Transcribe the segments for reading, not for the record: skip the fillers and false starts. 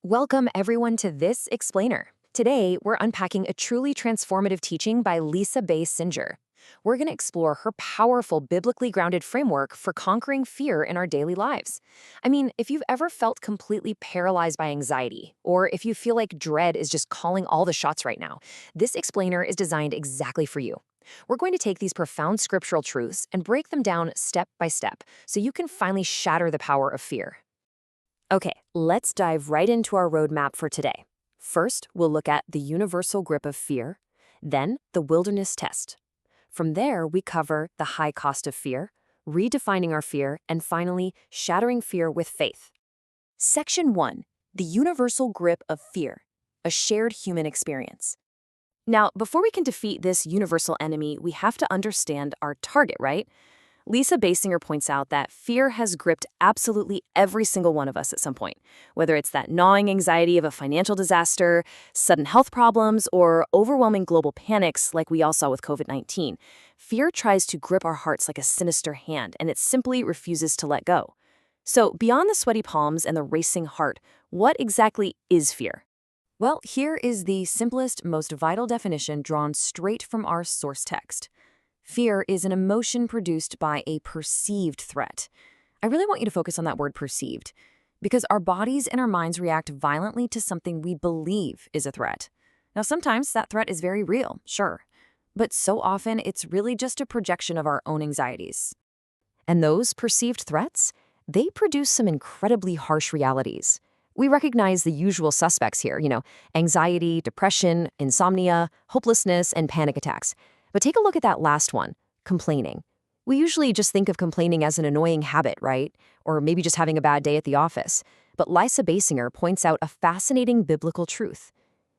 Welcome, everyone, to This Explainer. Today, we're unpacking a truly transformative teaching by Lisa Bay Singer. We're going to explore her powerful, biblically grounded framework for conquering fear in our daily lives. I mean, if you've ever felt completely paralyzed by anxiety, or if you feel like dread is just calling all the shots right now, this explainer is designed exactly for you. We're going to take these profound scriptural truths and break them down step by step so you can finally shatter the power of fear. Okay, let's dive right into our roadmap for today. First, we'll look at the universal grip of fear, then the wilderness test. From there, we cover the high cost of fear, redefining our fear, and finally, shattering fear with faith. Section 1. The universal grip of fear, a shared human experience. Now, before we can defeat this universal enemy, we have to understand our target, right? Lisa Basinger points out that fear has gripped absolutely every single one of us at some point, whether it's that gnawing anxiety of a financial disaster, sudden health problems, or overwhelming global panics like we all saw with COVID-19. Fear tries to grip our hearts like a sinister hand, and it simply refuses to let go. So, beyond the sweaty palms and the racing heart, what exactly is fear? Well, here is the simplest, most vital definition drawn straight from our source text. Fear is an emotion produced by a perceived threat. I really want you to focus on that word perceived, because our bodies and our minds react violently to something we believe is a threat. Now, sometimes that threat is very real, sure, but so often it's really just a projection of our own anxieties. And those perceived threats, they produce some incredibly harsh realities. We recognize the usual suspects here, anxiety, depression, insomnia, hopelessness, and panic attacks. But take a look at that last one, complaining. We usually just think of complaining as an annoying habit, right? Or maybe just having a bad day at the office. But Lisa Basinger points out a fascinating biblical truth.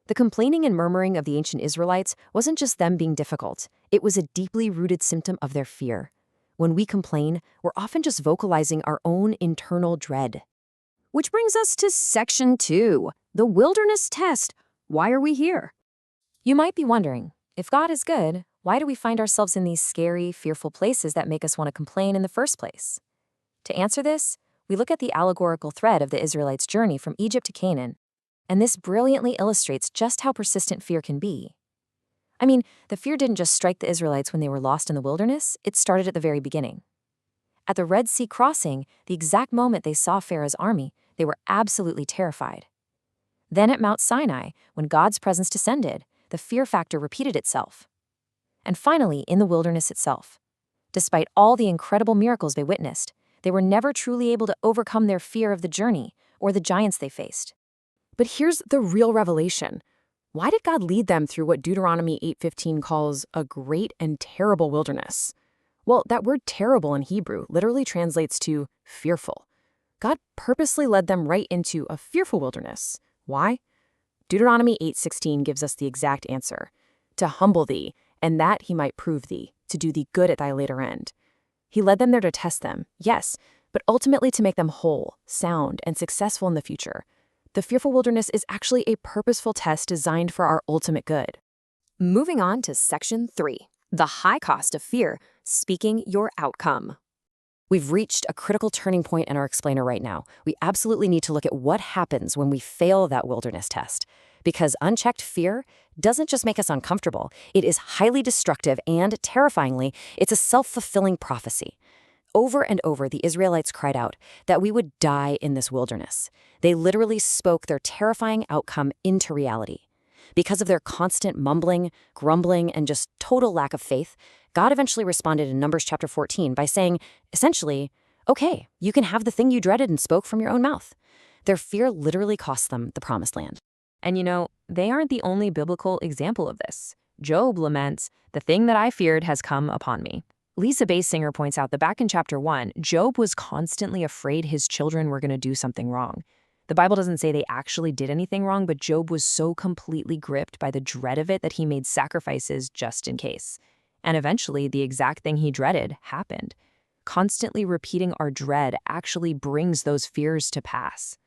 The complaining and murmuring of the ancient Israelites wasn't just them being difficult. It was a deeply rooted symptom of their fear. When we complain, we're often just vocalizing our own internal dread. Which brings us to Section 2, the wilderness test. Why are we here? You might be wondering, if God is good, why do we find ourselves in these scary, fearful places that make us want to complain in the first place? To answer this, we look at the allegorical thread of the Israelites' journey from Egypt to Canaan, and this brilliantly illustrates just how persistent fear can be. I mean, the fear didn't just strike the Israelites when they were lost in the wilderness, it started at the very beginning. At the Red Sea crossing, the exact moment they saw Pharaoh's army, they were absolutely terrified. Then at Mount Sinai, when God's presence descended, the fear factor repeated itself. And finally, in the wilderness itself. Despite all the incredible miracles they witnessed, they were never truly able to overcome their fear of the journey or the giants they faced. But here's the real revelation. Why did God lead them through what Deuteronomy 8:15 calls a great and terrible wilderness? Well, that word terrible in Hebrew literally translates to fearful. God purposely led them right into a fearful wilderness. Why? Deuteronomy 8:16 gives us the exact answer. To humble thee, and that he might prove thee, to do thee good at thy later end. He led them there to test them, yes, but ultimately to make them whole, sound, and successful in the future. The fearful wilderness is actually a purposeful test designed for our ultimate good. Moving on to Section 3, the high cost of fear, speaking your outcome. We've reached a critical turning point in our explainer right now. We absolutely need to look at what happens when we fail that wilderness test. Because unchecked fear doesn't just make us uncomfortable, it is highly destructive and, terrifyingly, it's a self-fulfilling prophecy. Over and over, the Israelites cried out that we would die in this wilderness. They literally spoke their terrifying outcome into reality. Because of their constant mumbling, grumbling, and just total lack of faith, God eventually responded in Numbers chapter 14 by saying, essentially, okay, you can have the thing you dreaded and spoke from your own mouth. Their fear literally cost them the promised land. And they aren't the only biblical example of this. Job laments, the thing that I feared has come upon me. Lisa Basinger points out that back in chapter 1, Job was constantly afraid his children were going to do something wrong. The Bible doesn't say they actually did anything wrong, but Job was so completely gripped by the dread of it that he made sacrifices just in case. And eventually, the exact thing he dreaded happened. Constantly repeating our dread actually brings those fears to pass.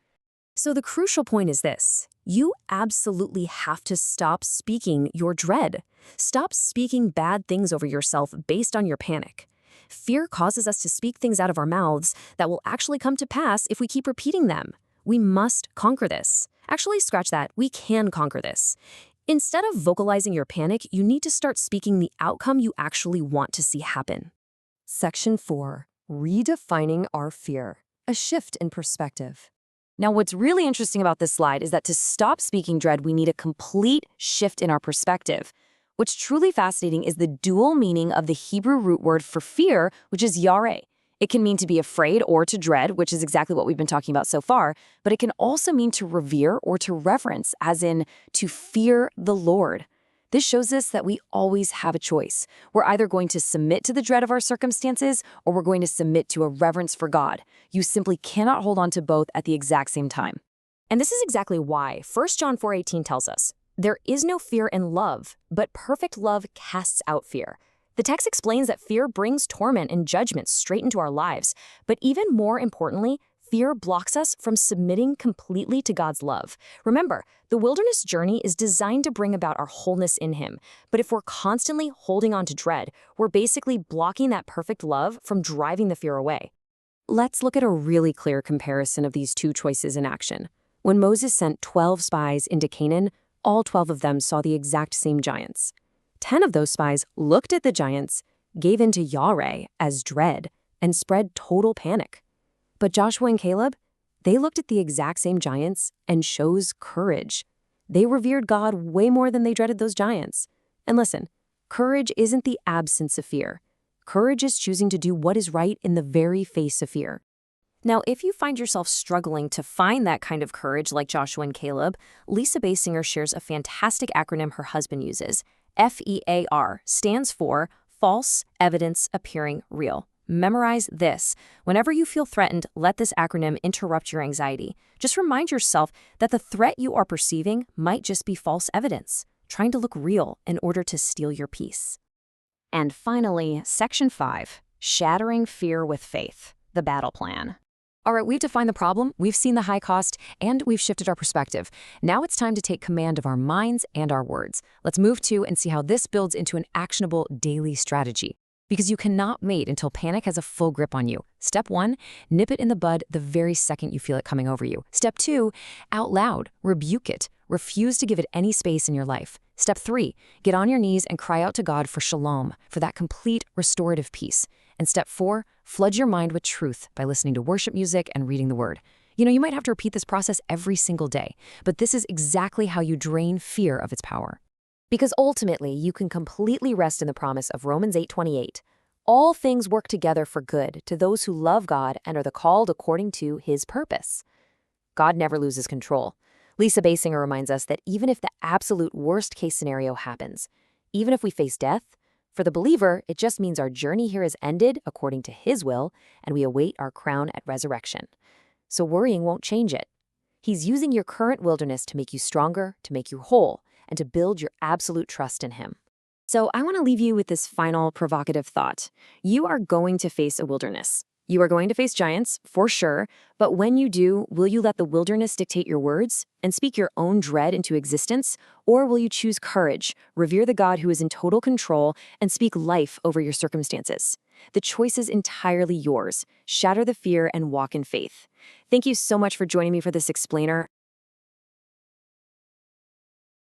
So the crucial point is this. You absolutely have to stop speaking your dread. Stop speaking bad things over yourself based on your panic. Fear causes us to speak things out of our mouths that will actually come to pass if we keep repeating them. We must conquer this. Actually, scratch that. We can conquer this. Instead of vocalizing your panic, you need to start speaking the outcome you actually want to see happen. Section 4. Redefining our fear. A shift in perspective. Now, what's really interesting about this slide is that to stop speaking dread, we need a complete shift in our perspective. What's truly fascinating is the dual meaning of the Hebrew root word for fear, which is yareh. It can mean to be afraid or to dread, which is exactly what we've been talking about so far, but it can also mean to revere or to reverence, as in to fear the Lord. This shows us that we always have a choice. We're either going to submit to the dread of our circumstances or we're going to submit to a reverence for God. You simply cannot hold on to both at the exact same time. And this is exactly why 1 John 4:18 tells us, "There is no fear in love, but perfect love casts out fear." The text explains that fear brings torment and judgment straight into our lives, but even more importantly, fear blocks us from submitting completely to God's love. Remember, the wilderness journey is designed to bring about our wholeness in Him, but if we're constantly holding on to dread, we're basically blocking that perfect love from driving the fear away. Let's look at a really clear comparison of these two choices in action. When Moses sent 12 spies into Canaan, all 12 of them saw the exact same giants. 10 of those spies looked at the giants, gave in to yareh as dread, and spread total panic. But Joshua and Caleb, they looked at the exact same giants and chose courage. They revered God way more than they dreaded those giants. And listen, courage isn't the absence of fear. Courage is choosing to do what is right in the very face of fear. Now, if you find yourself struggling to find that kind of courage like Joshua and Caleb, Lisa Basinger shares a fantastic acronym her husband uses. FEAR stands for False Evidence Appearing Real. Memorize this. Whenever you feel threatened, let this acronym interrupt your anxiety. Just remind yourself that the threat you are perceiving might just be false evidence, trying to look real in order to steal your peace. And finally, Section 5, Shattering Fear with Faith, the Battle Plan. All right, we've defined the problem, we've seen the high cost, and we've shifted our perspective. Now it's time to take command of our minds and our words. Let's move to and see how this builds into an actionable daily strategy. Because you cannot wait until panic has a full grip on you. Step 1, nip it in the bud the very second you feel it coming over you. Step 2, out loud, rebuke it. Refuse to give it any space in your life. Step 3, get on your knees and cry out to God for shalom, for that complete restorative peace. And step 4, flood your mind with truth by listening to worship music and reading the Word. You might have to repeat this process every single day, but this is exactly how you drain fear of its power. Because ultimately, you can completely rest in the promise of Romans 8:28. All things work together for good to those who love God and are the called according to His purpose. God never loses control. Lisa Basinger reminds us that even if the absolute worst case scenario happens, even if we face death, for the believer, it just means our journey here is ended according to His will, and we await our crown at resurrection. So worrying won't change it. He's using your current wilderness to make you stronger, to make you whole, and to build your absolute trust in Him. So I want to leave you with this final provocative thought. You are going to face a wilderness. You are going to face giants, for sure, but when you do, will you let the wilderness dictate your words and speak your own dread into existence, or will you choose courage, revere the God who is in total control, and speak life over your circumstances? The choice is entirely yours. Shatter the fear and walk in faith. Thank you so much for joining me for this explainer.